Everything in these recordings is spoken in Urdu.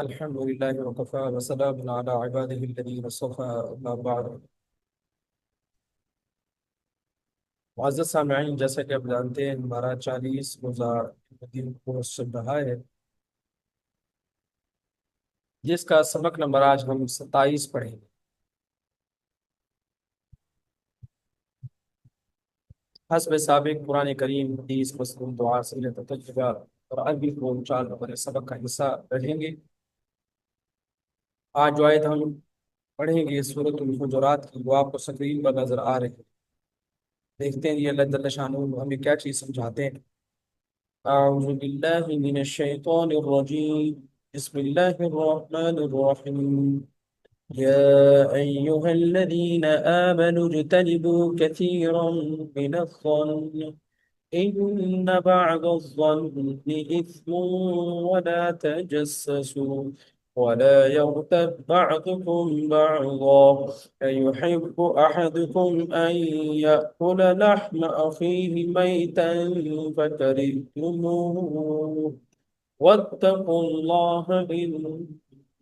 الحمد لله وكفى وسلام على عباده الذين اصطفى أما بعد. معزز سامعین، جیسا کہ آپ جانتے ہیں ہمارا 40 دن کورس چل رہا ہے، جس کا سبق نمبر آج ہم 27 پڑھیں گے. حسب سابق قرآن کریم، حدیث، مسلم، دعا، سیرت، تجربہ اور عربی کو 4 نمبر سبق کا حصہ رہیں گے. آج جو آیت ہم پڑھیں گے سورۃ الحجرات کی، وہ آپ کو سکرین پر نظر آ رہی ہے. دیکھتے ہیں یہ اللہ جل شانہ ہمیں کیا چیز سمجھاتے ہیں. أعوذ بالله من الشيطان الرجيم. بسم الله الرحمن الرحيم. يا أيها الذين آمنوا اجتنبوا كثيرا من الظن إن بعض الظن إثم ولا تجسسوا ولا يغتب بعضكم بعضا أيحب أحدكم أن يأكل لحم أخيه ميتا فكرهتموه واتقوا الله إن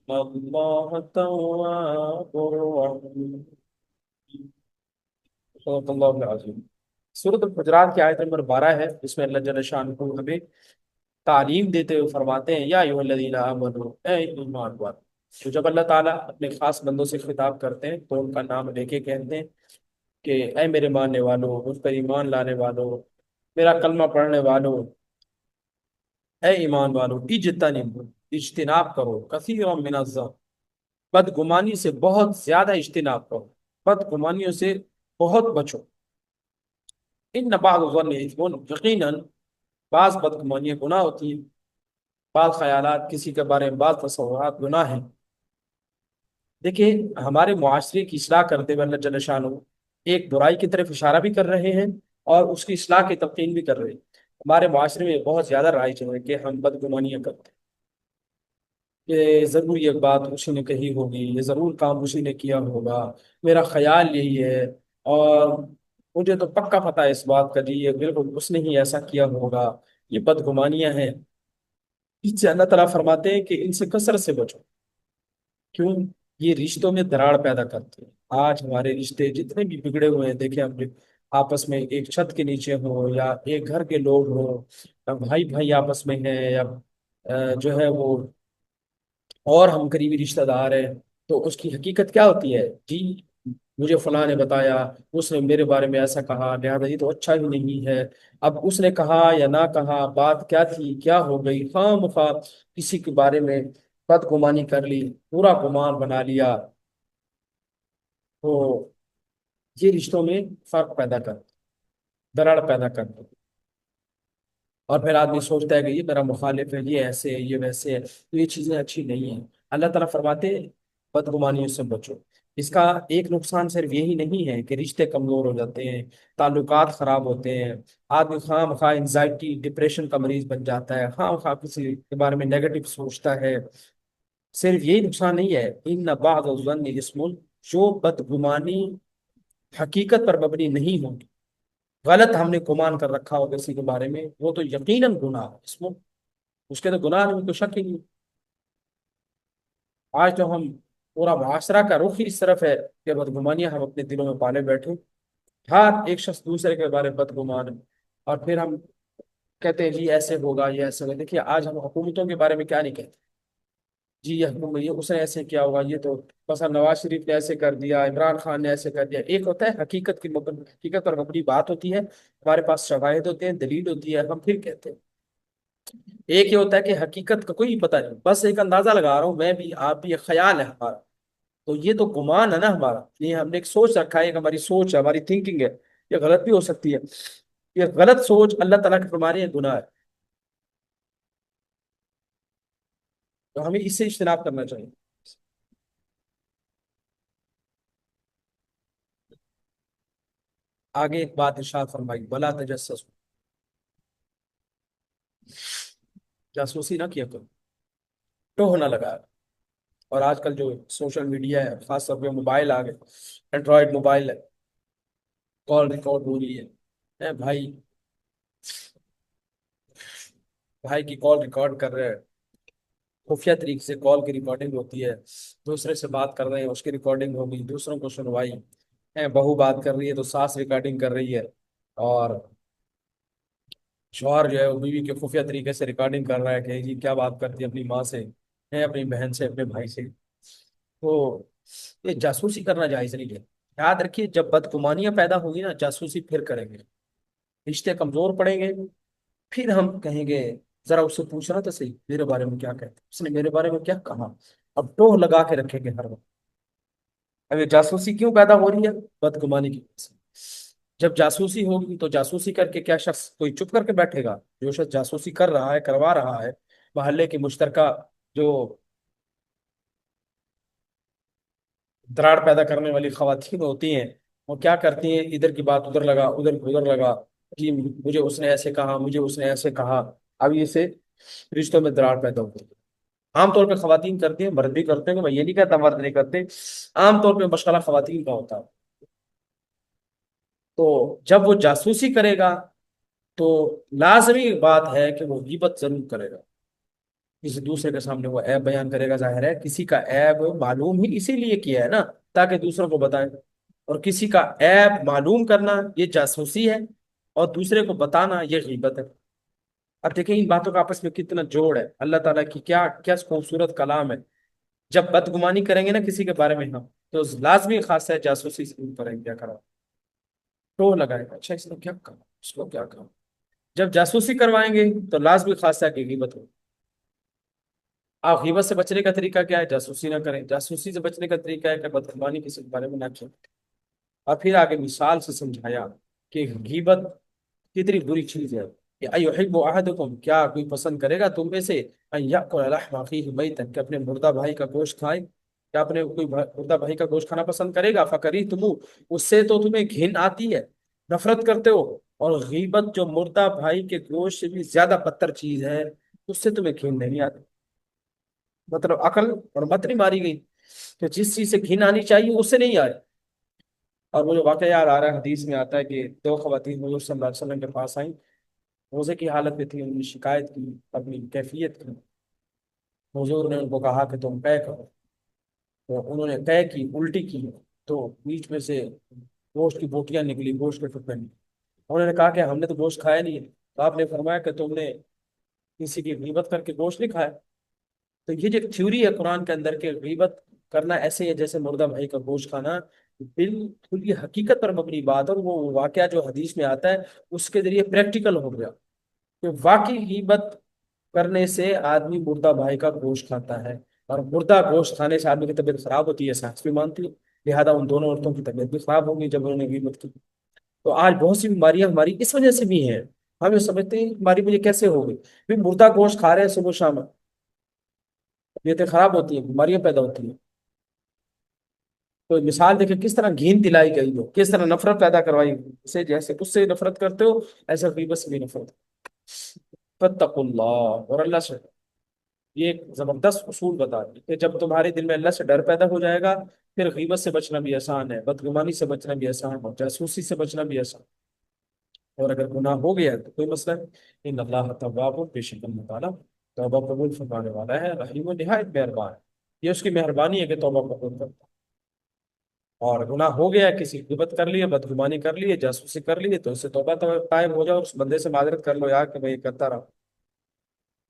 الله تواب رحيم. صدق اللہ العظیم. سورۃ الحجرات کی آیت نمبر 12 ہے، جس میں اللہ جل شانہ ہمیں تعلیم دیتے ہوئے فرماتے ہیں یا ایھا الذین آمنوا، اے ایمان والو. تو جب اللہ تعالیٰ اپنے خاص بندوں سے خطاب کرتے ہیں تو ان کا نام لے کے کہتے ہیں کہ اے میرے ماننے والو، مجھ پر ایمان لانے والو، میرا کلمہ پڑھنے والو، اے ایمان والو، اجتنبوا، اجتناب کرو، کثیرا من الظن، بدگمانی سے بہت زیادہ اجتناب کرو، بدگمانیوں سے بہت بچو. ان بعض الظن اثم، یقیناً بعض بدگمانیاں گناہ ہوتی ہیں، بعض خیالات کسی کے بارے میں، بعض تصورات گناہ ہیں. دیکھیں، ہمارے معاشرے کی اصلاح کرتے ہوئے اللہ جل شانہ ایک برائی کی طرف اشارہ بھی کر رہے ہیں اور اس کی اصلاح کی تلقین بھی کر رہے ہیں. ہمارے معاشرے میں بہت زیادہ رائج ہے کہ ہم بدگمانیاں کرتے ہیں، کہ ضرور یہ بات اسی نے کہی ہوگی، یہ ضرور کام اسی نے کیا ہوگا، میرا خیال یہی ہے، اور مجھے تو پکا پتہ ہے اس بات کا، جی یہ بالکل اس نے ہی ایسا کیا ہوگا. یہ بدگمانیاں ہیں. اس سے اللہ تعالیٰ فرماتے ہیں کہ ان سے کثرت سے بچو. کیوں؟ یہ رشتوں میں دراڑ پیدا کرتے ہیں. آج ہمارے رشتے جتنے بھی بگڑے ہوئے ہیں، دیکھیں ہم آپس میں ایک چھت کے نیچے ہوں یا ایک گھر کے لوگ ہوں، یا بھائی بھائی آپس میں ہیں، یا جو ہے وہ اور ہم قریبی رشتہ دار ہیں، تو اس کی حقیقت کیا ہوتی ہے؟ جی مجھے فلاں نے بتایا، اس نے میرے بارے میں ایسا کہا، لہذا یہ تو اچھا ہی نہیں ہے. اب اس نے کہا یا نہ کہا، بات کیا تھی، کیا ہو گئی، خواہ مخواہ کسی کے بارے میں بدگمانی کر لی، پورا گمان بنا لیا، تو یہ رشتوں میں فرق پیدا کر، دراڑ پیدا کر. اور پھر آدمی سوچتا ہے کہ یہ میرا مخالف ہے، یہ ایسے ہے، یہ ویسے ہے، تو یہ چیزیں اچھی نہیں ہیں. اللہ تعالیٰ فرماتے ہیں بدگمانیوں سے بچو. اس کا ایک نقصان صرف یہی نہیں ہے کہ رشتے کمزور ہو جاتے ہیں، تعلقات خراب ہوتے ہیں، آدمی خواہ مخواہ انزائٹی ڈپریشن کا مریض بن جاتا ہے، خواہ مخواہ کسی کے بارے میں نیگیٹو سوچتا ہے. صرف یہی نقصان نہیں ہے، ان بعض الظن اسم، جو بدگمانی حقیقت پر مبنی نہیں ہوگی، غلط ہم نے گمان کر رکھا ہو کسی کے بارے میں، وہ تو یقیناً گناہ ہے. اس کے تو گناہ میں کوئی شک ہی نہیں. آج تو ہم پورا معاشرہ کا رخ ہی اس طرف ہے کہ بدگمانیاں ہم اپنے دلوں میں پالے بیٹھے. ہر ایک شخص دوسرے کے بارے میں بدگمان ہے، اور پھر ہم کہتے ہیں جی ایسے ہوگا، یہ ایسے ہوگا. دیکھیے آج ہم حکومتوں کے بارے میں کیا نہیں کہتے، جی یہ حکومت، یہ اس نے ایسے کیا ہوگا، یہ تو بس نواز شریف نے ایسے کر دیا، عمران خان نے ایسے کر دیا. ایک ہوتا ہے حقیقت کی حقیقت پر مبنی بات ہوتی ہے، ہمارے پاس شواہد ہوتے ہیں، دلیل ہوتی ہے، ہم پھر کہتے ہیں. ایک یہ ہوتا ہے کہ حقیقت کا کوئی پتہ نہیں، بس ایک اندازہ لگا رہا ہوں میں بھی، آپ بھی، ایک خیال ہے ہمارا. تو یہ تو گمان ہے نا ہمارا، یہ ہم نے ایک سوچ رکھا ہے، ایک ہماری سوچ ہے، ہماری تھنکنگ ہے. یہ غلط بھی ہو سکتی ہے. یہ غلط سوچ اللہ تعالیٰ کے فرمانے ہیں گناہ ہے. تو ہمیں اس سے اجتناب کرنا چاہیے. آگے ایک بات ارشاد فرمائی، بلا تجسس، جاسوسی نہ کیا کرو، ٹوہ نہ لگا. اور آج کل جو سوشل میڈیا ہے، خاص طور پہ موبائل آ گئے، اینڈرائڈ موبائل ہے، کال ریکارڈ ہو رہی ہے. بھائی بھائی کی کال ریکارڈ کر رہے ہیں، خفیہ طریقے سے کال کی ریکارڈنگ ہوتی ہے، دوسرے سے بات کر رہے ہیں اس کی ریکارڈنگ ہوگی، دوسروں کو سنوائی ہے، بہو بات کر رہی ہے تو ساس ریکارڈنگ کر رہی ہے، اور شوہر جو ہے وہ بیوی کے خفیہ طریقے سے ریکارڈنگ کر رہا ہے کہ جی کیا بات کرتی ہے اپنی ماں سے، ہے اپنی بہن سے، اپنے بھائی سے. تو یہ جاسوسی کرنا جائز نہیں ہے. یاد رکھیے جب بدگمانیاں پیدا ہوگی نا، جاسوسی پھر کریں گے، رشتے کمزور پڑیں گے، پھر ہم کہیں گے ذرا اس سے پوچھنا تو صحیح میرے بارے میں کیا کہتے اس نے میرے بارے میں کیا کہا. اب ٹوہ لگا کے رکھیں گے ہر وقت. اب یہ جاسوسی کیوں پیدا ہو رہی ہے؟ بدگمانی کی وجہ سے. جب جاسوسی ہوگی تو جاسوسی کر کے کیا شخص کوئی چپ کر کے بیٹھے گا؟ جو شخص جاسوسی کر رہا ہے، کروا رہا ہے، محلے کی مشترکہ جو دراڑ پیدا کرنے والی خواتین ہوتی ہیں، وہ کیا کرتی ہیں؟ ادھر کی بات ادھر لگا، ادھر لگا، کہ مجھے اس نے ایسے کہا، مجھے اس نے ایسے کہا. اب یہ سے رشتوں میں دراڑ پیدا ہوتی ہے. عام طور پہ خواتین کرتی ہیں، مرد بھی کرتے ہیں، میں یہ نہیں کہتا مرد نہیں کرتے، عام طور پہ مشغلہ خواتین کا ہوتا ہے. تو جب وہ جاسوسی کرے گا تو لازمی بات ہے کہ وہ غیبت ضرور کرے گا، کسی دوسرے کے سامنے وہ عیب بیان کرے گا. ظاہر ہے کسی کا عیب معلوم ہی اسی لیے کیا ہے نا، تاکہ دوسروں کو بتائیں. اور کسی کا عیب معلوم کرنا یہ جاسوسی ہے، اور دوسرے کو بتانا یہ غیبت ہے. اب دیکھیں ان باتوں کا آپس میں کتنا جوڑ ہے، اللہ تعالیٰ کی کیا کیا خوبصورت کلام ہے. جب بدگمانی کریں گے نا کسی کے بارے میں ہم، تو لازمی خاص ہے جاسوسی ضرور کریں گے. کیا کرا تو لگائے گا اچھا اس نے کیا کہا، اس کو کیا کہا. جب جاسوسی کروائیں گے تو لازمی خاص ہے کہ غیبت ہو. آپ غیبت سے بچنے کا طریقہ کیا ہے؟ جاسوسی نہ کریں. جاسوسی سے بچنے کا طریقہ ہے کہ بدگمانی کسی کے بارے میں نہ کریں. اور پھر آگے مثال سے سمجھایا کہ غیبت کتنی بری چیز ہے. کہ ایحب احدکم، کیا کوئی پسند کرے گا تم میں سے ان یاکل لحم اخیہ میتا، کہ اپنے مردہ بھائی کا گوشت کھائے؟ کیا اپنے کوئی مردہ بھائی کا گوشت کھانا پسند کرے گا؟ فکریہتم، اس سے تو تمہیں گھن آتی ہے، نفرت کرتے ہو. اور غیبت جو مردہ بھائی کے گوشت سے بھی زیادہ بدتر چیز ہے، اس سے تمہیں گھن نہیں آتی. مطلب عقل اور مت نہیں ماری گئی کہ جس چیز سے گھن آنی چاہیے اس سے نہیں آئے. اور مجھے واقعہ یاد آ رہا ہے، حدیث میں آتا ہے کہ دو خواتین حضور صلی اللہ علیہ وسلم کے پاس آئیں، روزے کی حالت میں تھی، انہوں نے شکایت کی اپنی کیفیت کی. حضور نے ان کو کہا کہ تم طے کرو. تو انہوں نے طے کی، الٹی کی، تو بیچ میں سے گوشت کی بوٹیاں نکلی، گوشت کے ٹکڑے نکلے. انہوں نے کہا کہ ہم نے تو گوشت کھایا نہیں ہے. تو آپ نے فرمایا کہ تم نے کسی کی غیبت کر کے گوشت نہیں کھایا. تو یہ جو تھیوری ہے قرآن کے اندر کہ غیبت کرنا ایسے ہے جیسے مردہ بھائی کا گوشت کھانا، بالکل یہ حقیقت پر مبنی بات ہے. اور وہ واقعہ جو حدیث میں آتا ہے اس کے ذریعے پریکٹیکل ہو گیا کہ واقعی غیبت کرنے سے آدمی مردہ بھائی کا گوشت کھاتا ہے، اور مردہ گوشت کھانے سے آدمی کی طبیعت خراب ہوتی ہے، سائنس بھی مانتی ہے. لہٰذا ان دونوں عورتوں کی طبیعت بھی خراب ہوگی جب انہوں نے غیبت کی. تو آج بہت سی بیماریاں ہماری اس وجہ سے بھی ہیں. ہم یہ سمجھتے ہیں بیماری مجھے کیسے ہوگی، بھی مردہ گوشت کھا رہے ہیں صبح شام، طبیعتیں خراب ہوتی ہیں، بیماریاں پیدا ہوتی ہیں. تو مثال دیکھیں کس طرح گھین دلائی گئی ہو، کس طرح نفرت پیدا کروائی گئی. اسے جیسے اس سے نفرت کرتے ہو ایسے غیبت سے بھی نفرت. فاتقوا اللہ، اور اللہ سے. یہ ایک زبردست اصول بتا دی کہ جب تمہارے دل میں اللہ سے ڈر پیدا ہو جائے گا، پھر غیبت سے بچنا بھی آسان ہے، بدگمانی سے بچنا بھی آسان ہے، جاسوسی سے بچنا بھی آسان. اور اگر گناہ ہو گیا تو کوئی مسئلہ نہیں. ان اللہ تواب، بے شک اللہ تعالیٰ توبہ قبول فرمانے والا ہے، رحیم و نہایت مہربان ہے. یہ اس کی مہربانی ہے کہ توبہ قبول کرتا ہے. اور گناہ ہو گیا، کسی غیبت کر لیے، بدگمانی کر لیے، جاسوسی کر لیے، تو اس سے توبہ قائم ہو جاؤ اور اس بندے سے معذرت کر لو یار کہ میں یہ کرتا رہا.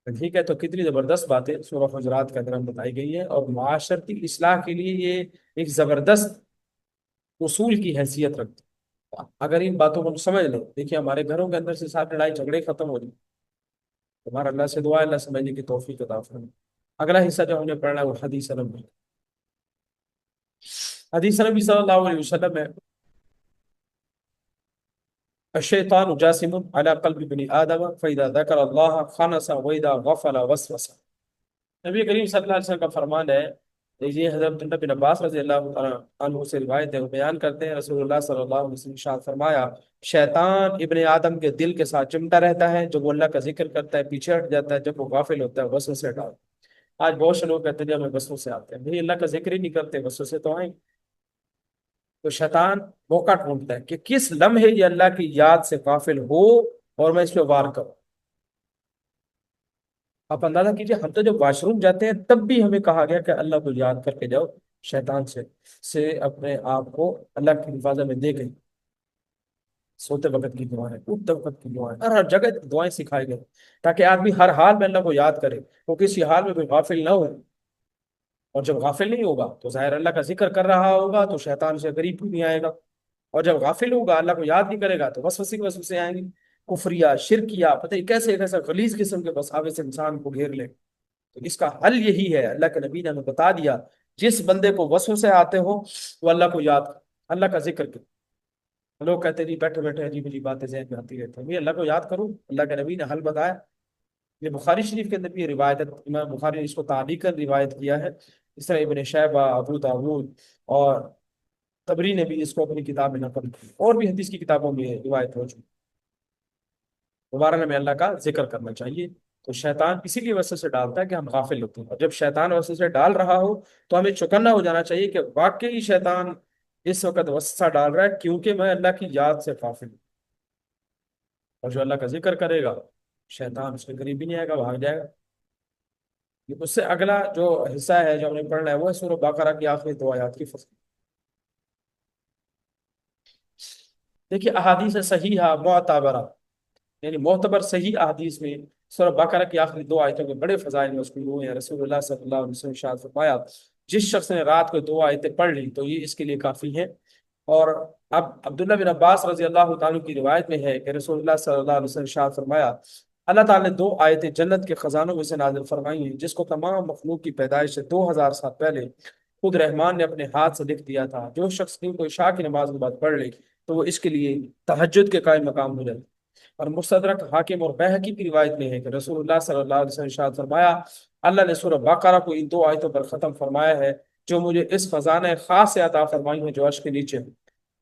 ٹھیک ہے. تو کتنی زبردست باتیں سورہ حجرات کے اندر ہم بتائی گئی ہیں، اور معاشرتی اصلاح کے لیے یہ ایک زبردست اصول کی حیثیت رکھتی ہے. اگر ان باتوں کو ہم سمجھ لیں، دیکھیے ہمارے گھروں کے اندر سے ساری لڑائی جھگڑے ختم ہو جائیں. ہمارا اللہ سے دعا ہے اللہ سمجھنے کی توفیق عطا فرمائے. اگلا حصہ جو ہم نے پڑھنا ہے وہ حدیث نبوی. حدیث نبی صلی اللہ علیہ وسلم ہے الشیطان جاسم على قلب ابن آدم فإذا ذكر الله خنس وإذا غفل وسوس. نبی کریم صلی اللہ علیہ وسلم کا فرمان ہے. یہ حضرت عبداللہ بن عباس رضی اللہ تعالیٰ عنہ سے روایت ہے، وہ بیان کرتے ہیں رسول اللہ صلی اللہ علیہ وسلم ارشاد فرمایا، شیطان ابن آدم کے دل کے ساتھ چمٹا رہتا ہے، جب وہ اللہ کا ذکر کرتا ہے پیچھے ہٹ جاتا ہے، جب وہ غافل ہوتا ہے وسوسے ڈالتا ہے. آج بہت سے لوگ کہتے ہیں جب ہمیں وسوسے آتے ہیں، بھئی اللہ کا ذکر ہی نہیں کرتے، وسوسے تو آئیں. تو شیطان موقع ڈھونڈتا ہے کہ کس لمحے یہ اللہ کی یاد سے غافل ہو اور میں اس پہ وار کروں. آپ اندازہ کیجئے، ہم تو جب واش روم جاتے ہیں تب بھی ہمیں کہا گیا کہ اللہ کو یاد کر کے جاؤ، شیطان سے اپنے آپ کو اللہ کی حفاظت میں دے گئی۔ سوتے وقت کی دعائیں، اٹھتے وقت کی دعائیں، ہر جگہ دعائیں سکھائی گئی، تاکہ آدمی ہر حال میں اللہ کو یاد کرے، وہ کسی حال میں کوئی غافل نہ ہو۔ اور جب غافل نہیں ہوگا تو ظاہر اللہ کا ذکر کر رہا ہوگا تو شیطان سے قریب بھی نہیں آئے گا، اور جب غافل ہوگا اللہ کو یاد نہیں کرے گا تو وسوسے کے وسوسے آئیں گے، کفریا شرکیا، پتہ ہی کیسے کیسے غلیظ قسم کے وساوس سے انسان کو گھیر لے۔ تو اس کا حل یہی ہے، اللہ کے نبی نے ہمیں بتا دیا، جس بندے کو وسوسے آتے ہو وہ اللہ کو یاد کر، اللہ کا ذکر کر۔ لوگ کہتے ہیں جی بیٹھے بیٹھے عجیب عجیب باتیں ذہن میں آتی رہتی ہیں، یہ اللہ کو یاد کرو، اللہ کے نبی نے حل بتایا۔ یہ بخاری شریف کے اندر بھی یہ روایت ہے، امام بخاری نے اس کو تعلیقاً روایت کیا ہے، اس طرح ابن شیبہ، ابو داود اور طبری نے بھی اس کو اپنی کتاب میں نقل کی، اور بھی حدیث کی کتابوں میں یہ روایت ہو چکی۔ دوبارہ ہمیں اللہ کا ذکر کرنا چاہیے۔ تو شیطان اسی لیے وسوسے ڈالتا ہے کہ ہم غافل ہوتے ہیں، اور جب شیطان وسوسے ڈال رہا ہو تو ہمیں چوکنا ہو جانا چاہیے کہ واقعی شیطان اس وقت وسوسہ ڈال رہا ہے کیونکہ میں اللہ کی یاد سے غافل ہوں۔ اور جو اللہ کا ذکر کرے گا شیطان اس کے قریب بھی نہیں آئے گا، بھاگ جائے گا۔ اس سے اگلا جو حصہ ہے جو ہم نے پڑھنا ہے وہ ہے سورہ بقرہ کی آخری دو آیات کی فصل۔ دیکھیے احادیث صحیحہ معتبرہ، یعنی معتبر صحیح احادیث میں سورہ بقرہ کی آخری دو آیتوں کے بڑے فضائل مذکور ہوئے ہیں۔ رسول اللہ صلی اللہ علیہ وسلم نے ارشاد فرمایا، جس شخص نے رات کو دو آیتیں پڑھ لی تو یہ اس کے لیے کافی ہے۔ اور اب عبداللہ بن عباس رضی اللہ تعالیٰ کی روایت میں ہے کہ رسول اللہ صلی اللہ علیہ وسلم نے ارشاد فرمایا، اللہ تعالیٰ نے دو آیتیں جنت کے خزانوں میں سے نازل فرمائی ہیں، جس کو تمام مخلوق کی پیدائش سے 2000 سال پہلے خود رحمان نے اپنے ہاتھ سے لکھ دیا تھا۔ جو شخص دن کو عشاء کی نماز کے بعد پڑھ لے تو وہ اس کے لیے تہجد کے قائم مقام ہو جائے۔ اور مستدرک حاکم اور بہقی کی روایت میں ہے کہ رسول اللہ صلی اللہ علیہ وسلم نے ارشاد فرمایا، اللہ نے سورہ بقرہ کو ان دو آیتوں پر ختم فرمایا ہے جو مجھے اس خزانہ خاص سے عطا فرمائی ہیں جو عرش کے نیچے ہے۔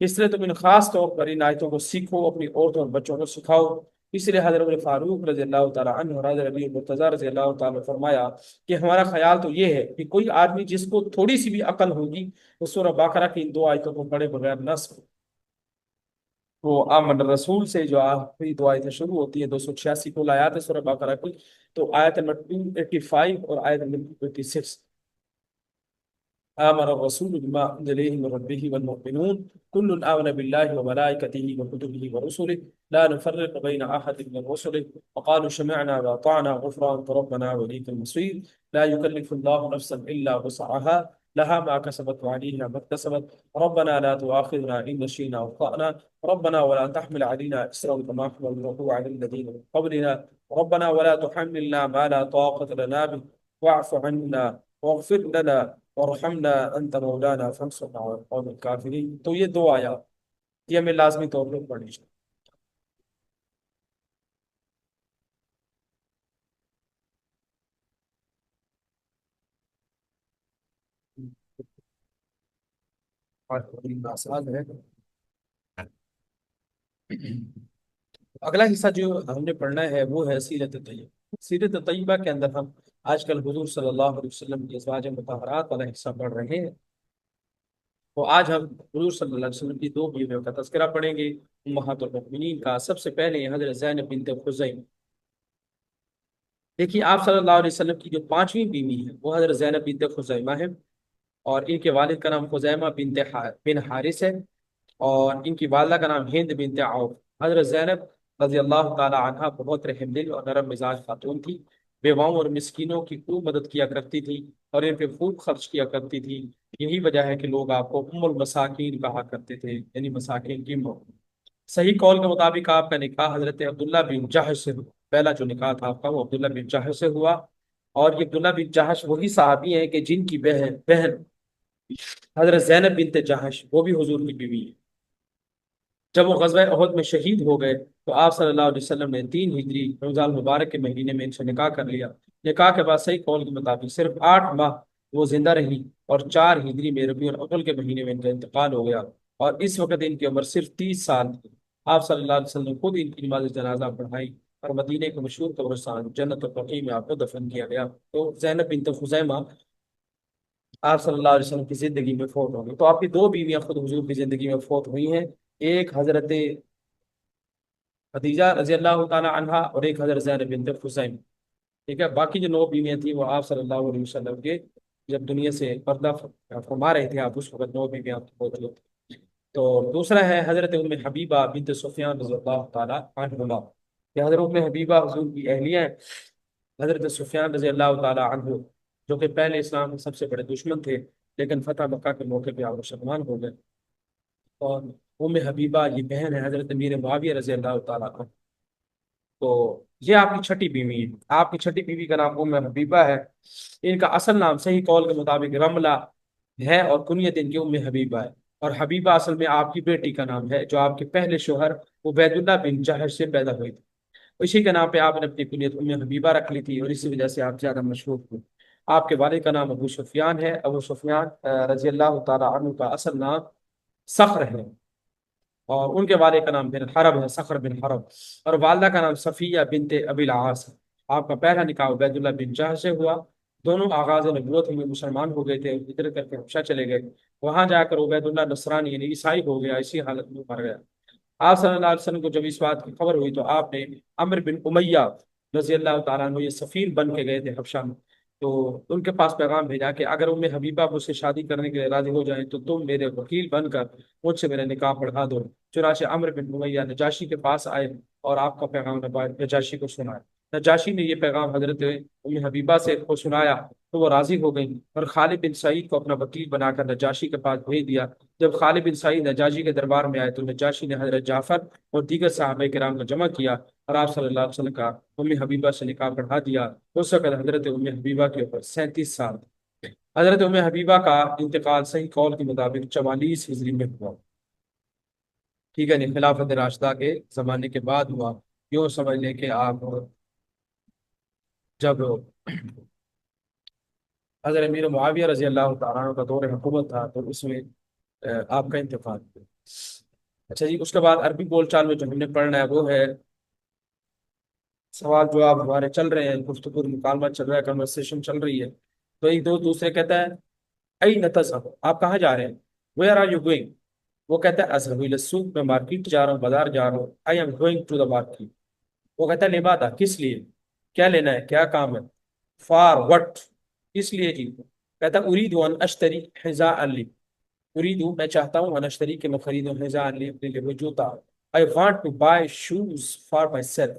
اس لیے تم ان خاص طور پر ان آیتوں کو سیکھو، اپنی عورتوں اور بچوں کو سکھاؤ۔ اس لیے حضرت عمر فاروق رضی اللہ تعالیٰ عنہ اور حضرت علی مرتضیٰ رضی اللہ تعالیٰ نے فرمایا کہ ہمارا خیال تو یہ ہے کہ کوئی آدمی جس کو تھوڑی سی بھی عقل ہوگی وہ سورہ بقرہ کی ان دو آیتوں کو پڑھے بغیر نہ سکے۔ وہ آمن رسول سے جو آخری دو آیتیں شروع ہوتی ہیں، 286 کل آیات ہے سورہ بقرہ کی، تو آیت نمبر 285 اور آیت نمبر 286، آمن الرسول بما أنزل إليه من ربه والمؤمنون كل آمن بالله وملائكته وكتبه ورسله لا نفرق بين أحد من رسله وقالوا سمعنا وأطعنا غفرانك ربنا وإليك المصير لا يكلف الله نفسا إلا وسعها لها ما كسبت وعليها ما اكتسبت ربنا لا تؤاخذنا إن نسينا أو أخطأنا ربنا ولا تحمل علينا إصرا كما حملته على الذين من قبلنا ربنا ولا تحملنا ما لا طاقة لنا به واعف عنا واغفر لنا وارحمنا انت مولانا فانصرنا على القوم الكافرین۔ تو یہ دو آیات یہ ہمیں لازمی طور پر پڑھنی چاہیے۔ اور بڑی آسان ہے۔ اگلا حصہ جو ہم نے پڑھنا ہے وہ ہے سیرت طیبہ۔ سیرت طیبہ کے اندر ہم آج کل حضور صلی اللہ علیہ وسلم کی ازواج مطہرات والا حصہ پڑھ رہے ہیں۔ تو آج ہم حضور صلی اللہ علیہ وسلم کی دو بیویوں کا تذکرہ پڑھیں گے، امہات المؤمنین کا۔ سب سے پہلے حضرت زینب بنت خزیمہ۔ دیکھیے آپ صلی اللہ علیہ وسلم کی جو پانچویں بیوی ہے وہ حضرت زینب بنت خزیمہ ہے، اور ان کے والد کا نام خزیمہ بن حارث ہے، اور ان کی والدہ کا نام ہند بنت عوف۔ حضرت زینب رضی اللہ تعالی عنہ بہت رحم دل اور نرم مزاج خاتون تھی، بیواؤں اور مسکینوں کی خوب مدد کیا کرتی تھی اور ان پہ خوب خرچ کیا کرتی تھی۔ یہی وجہ ہے کہ لوگ آپ کو ام المساکین کہا کرتے تھے، یعنی مساکین کی ماں۔ صحیح قول کے مطابق آپ کا نکاح حضرت عبداللہ بن جہش سے ہوا، پہلا جو نکاح تھا آپ کا وہ عبداللہ بن جہش سے ہوا، اور یہ عبداللہ بن جہش وہی صحابی ہیں کہ جن کی بہن حضرت زینب بنت جہش وہ بھی حضور کی بیوی ہے۔ جب وہ غزوہ احد میں شہید ہو گئے تو آپ صلی اللہ علیہ وسلم نے 3 ہجری رمضان مبارک کے مہینے میں ان سے نکاح کر لیا۔ نکاح کے بعد صحیح قول کے مطابق صرف 8 ماہ وہ زندہ رہی، اور 4 ہجری میں ربیع الاول کے مہینے میں ان کا انتقال ہو گیا، اور اس وقت ان کی عمر صرف 30 سال تھی۔ آپ صلی اللہ علیہ وسلم نے خود ان کی نماز جنازہ پڑھائی، اور مدینہ کے مشہور قبرستان جنت البقیع میں آپ کو دفن کیا گیا۔ تو زینب بنت خزیمہ آپ صلی اللہ علیہ وسلم کی زندگی میں فوت ہو گئی۔ تو آپ کی دو بیویاں خود حضور کی زندگی میں فوت ہوئی ہیں، ایک حضرت خدیجہ رضی اللہ تعالی عنہا اور ایک حضرت زینب بنت خزیمہ۔ ٹھیک ہے، باقی جو 9 بیویاں تھیں وہ آپ صلی اللہ علیہ وسلم کے جب دنیا سے پردہ فرما رہے تھے آپ، اس وقت 9 بیویاں موجود تھیں۔ تو دوسرا ہے حضرت ام حبیبہ بنت سفیان رضی اللہ تعالیٰ عنہما، کہ حضرت ام حبیبہ حضور کی اہلیہ ہیں، حضرت سفیان رضی اللہ تعالیٰ عنہ جو کہ پہلے اسلام کے سب سے بڑے دشمن تھے، لیکن فتح مکہ کے موقع پہ آپ مسلمان ہو گئے۔ اور ام حبیبہ یہ بہن ہے حضرت امیر معاویہ رضی اللہ تعالیٰ عنہ۔ تو یہ آپ کی چھٹی بیوی ہے، آپ کی چھٹی بیوی کا نام ام حبیبہ ہے۔ ان کا اصل نام صحیح قول کے مطابق رملہ ہے، اور کنیت ان کی ام حبیبہ ہے، اور حبیبہ اصل میں آپ کی بیٹی کا نام ہے جو آپ کے پہلے شوہر عبید اللہ بن جہش سے پیدا ہوئی تھی، اسی کے نام پہ آپ نے اپنی کنیت ام حبیبہ رکھ لی تھی، اور اسی وجہ سے آپ زیادہ مشہور ہوئے۔ آپ کے والد کا نام ابو سفیان ہے، ابو سفیان رضی اللہ تعالیٰ عنہ کا اصل نام صخر ہے، اور ان کے والد کا نام بن حرب ہے، صخر بن حرب، اور والدہ کا نام صفیہ بنت ابی العاص ہے۔ آپ کا پہلا نکاح عبید اللہ بن جہش سے ہوا، دونوں آغاز نبوت میں مسلمان ہو گئے تھے، ہجرت کر کے حبشہ چلے گئے، وہاں جا کر عبید اللہ نصرانی یعنی عیسائی ہو گیا، اسی حالت میں مر گیا۔ آپ صلی اللہ علیہ وسلم کو جب اس بات کی خبر ہوئی تو آپ نے عمرو بن امیہ رضی اللہ تعالیٰ عنہ یہ سفیر بن کے گئے تھے حبشہ میں، تو ان کے پاس پیغام بھیجا کہ اگر ام حبیبہ مجھ سے شادی کرنے کے لیے راضی ہو جائیں تو تم میرے وکیل بن کر مجھ سے میرا نکاح پڑھا دو۔ چنانچہ عمرو بن امیہ نجاشی کے پاس آئے اور آپ کا پیغام نجاشی کو سنایا۔ نجاشی نے یہ پیغام حضرت ام حبیبہ سے کو سنایا تو وہ راضی ہو گئی، اور خالد بن سعید کو اپنا وکیل بنا کر نجاشی کے پاس بھیج دیا۔ جب خالد بن سعید نجاشی کے دربار میں آئے تو نجاشی نے حضرت جعفر اور دیگر صحابہ کرام کو جمع کیا، اور آپ صلی اللہ علیہ وسلم کا ام حبیبہ سے نکاح پڑھا دیا۔ اس وقت حضرت ام حبیبہ کے اوپر 37 سال تھے۔ حضرت ام حبیبہ کا انتقال صحیح قول کے مطابق 44 ہجری میں ہوا، ٹھیک ہے، نہیں خلافت راشدہ کے زمانے کے بعد ہوا۔ یوں سمجھ لیں کہ آپ جب حضرت امیر معاویہ رضی اللہ تعالیٰ عنہ کا دور حکومت تھا تو اس میں آپ کا انتقال ہوا۔ اچھا جی، اس کے بعد عربی بول چال میں جو ہم نے پڑھنا ہے وہ ہے سوال جواب ہمارے چل رہے ہیں، گفتگو مکالمہ چل رہا ہے، کنورسیشن چل رہی ہے۔ تو ایک دو دوسرے کہتا ہے این تذهب، آپ کہاں جا رہے ہیں؟ Where are you going? وہ کہتا ہے اذهب الى السوق، میں مارکیٹ جا رہا ہوں، بازار جا رہا ہوں۔ I am going to the market, وہ کہتا ہے لماذا، کس لیے، کیا لینا ہے، کیا کام ہے؟ فار وٹ، اس لیے جی، کہتا ہے اريد ان اشتری حذاء لی، اريد میں چاہتا ہوں ان اشتری کہ میں خریدوں حذاء لی اپنے لیے وہ جوتا، I want to buy shoes for myself۔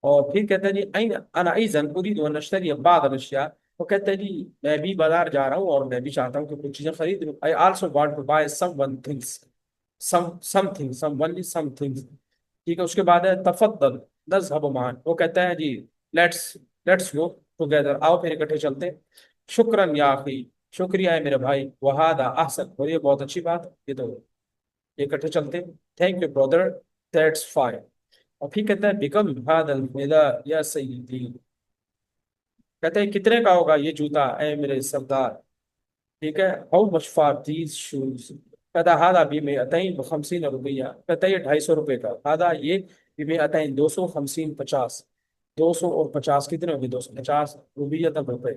اور پھر کہتا ہے جی این انا ایضا اريد ان اشتری بعض الاشیاء، وہ کہتا ہے جی میں بھی بازار جا رہا ہوں اور میں بھی چاہتا ہوں کہ کچھ چیزیں خرید لوں۔ I also want to buy some things۔ ٹھیک ہے، اس کے بعد ہے تفضل نذهب معا، وہ کہتا ہے جی لیٹس لیٹس گو ٹوگیدر، آؤ پھر اکٹھے چلتے ہیں۔ شکراً یا اخی، شکریہ ہے میرے بھائی، وہذا احسن، اور یہ بہت اچھی بات ہے، یہ تو یہ اکٹھے چلتے ہیں۔ Thank you brother, that's fine. اور پھر کہتا ہے بیکم هذا النداء یا سیدی، کہتے ہیں کتنے کا ہوگا یہ جوتا اے میرے سردار، ٹھیک ہے، how much for these shoes, کہتا ہے ہادا ب250 روپیہ، کہتا ہے یہ 250 روپے کا، ہادا یہ ب200 250 50، 250 کتنے ہوگے، 250 روپیہ تک روپے،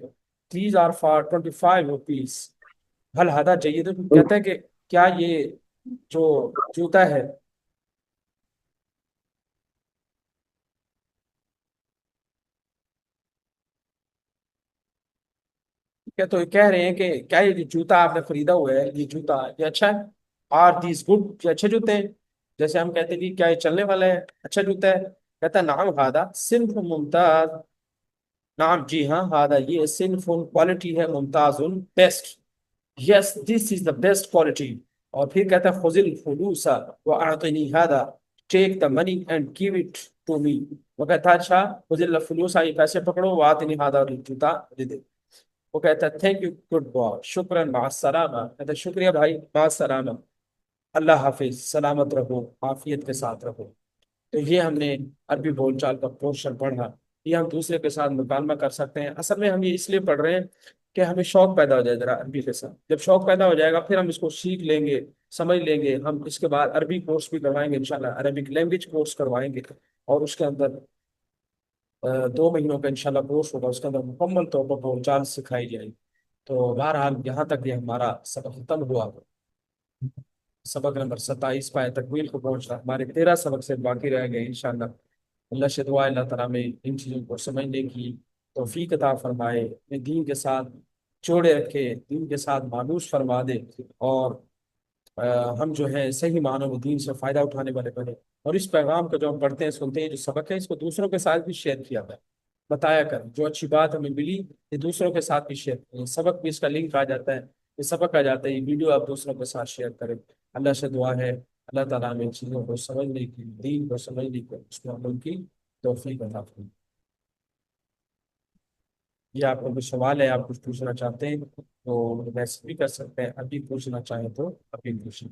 دیز آر فار 25 روپیز، حل ہادا جید، کہتا ہے کہ کیا یہ جو جوتا ہے کیا، تو کہہ رہے ہیں کہ کیا یہ جو جوتا آپ نے خریدا ہوا ہے یہ جوتا یہ اچھا ہے؟ آر دیز گڈ، یہ اچھے جوتے ہیں؟ جیسے ہم کہتے ہیں کہ کیا یہ چلنے والا ہے، اچھا جوتا ہے؟ کہتا ہے نعم ہادا صنف ممتاز، نعم جی ہاں، ہادا یہ صنف کوالٹی ہے، ممتاز best, yes this is the best quality. اور پھر کہتا ہے خذ الفلوس واعطنی ہادا، take the money and give it to me, وہ کہتا ہے اچھا خذ الفلوس، یہ پیسے پکڑو، واعطنی ہادا، اور یہ جوتا مجھے دے۔ وہ کہتا ہے تھینک یو گڈ بائے، شکراً، مع السلامہ، کہتا ہے شکریہ بھائی، مع السلامہ، اللہ حافظ، سلامت رہو، عافیت کے ساتھ رہو۔ تو یہ ہم نے عربی بول چال کا پورشن پڑھا، یہ ہم دوسرے کے ساتھ مکالمہ کر سکتے ہیں۔ اصل میں ہم یہ اس لیے پڑھ رہے ہیں کہ ہمیں شوق پیدا ہو جائے ذرا عربی کے ساتھ، جب شوق پیدا ہو جائے گا پھر ہم اس کو سیکھ لیں گے، سمجھ لیں گے، ہم اس کے بعد عربی کورس بھی کروائیں گے انشاءاللہ، عربک لینگویج کورس کروائیں گے، اور اس کے اندر 2 مہینوں کا انشاءاللہ کورس ہوگا، اس کے اندر مکمل طور پر بول چال سکھائی جائے گی۔ تو بہرحال یہاں تک یہ ہمارا سبق ختم ہوا، سبق نمبر 27 پائے تکمیل کو پہنچنا، ہمارے 13 سبق سے باقی رہ گئے انشاءاللہ۔ اللہ سے دعا ہے اللہ تعالیٰ میں ان چیزوں کو سمجھنے کی توفیق عطا فرمائے، اپنے دین کے ساتھ جوڑے رکھے، دین کے ساتھ مانوس فرما دے، اور ہم جو ہے صحیح معنوں میں دین سے فائدہ اٹھانے والے بنے، اور اس پیغام کو جو ہم پڑھتے ہیں سنتے ہیں جو سبق ہے اس کو دوسروں کے ساتھ بھی شیئر کیا جائے، بتایا کر جو اچھی بات ہمیں ملی یہ دوسروں کے ساتھ بھی شیئر کریں، سبق بھی اس کا لنک آ جاتا ہے، یہ سبق آ جاتا ہے، یہ ویڈیو آپ دوسروں کے ساتھ شیئر کریں۔ اللہ سے دعا ہے اللہ تعالیٰ ہمیں ان چیزوں کو سمجھنے کی، دین کو سمجھنے کی، اس میں عمل کی توفیق عطا فرمائے۔ یہ آپ کا کوئی سوال ہے، آپ کچھ پوچھنا چاہتے ہیں تو میسج بھی کر سکتے ہیں، ابھی پوچھنا چاہیں تو ابھی پوچھیں۔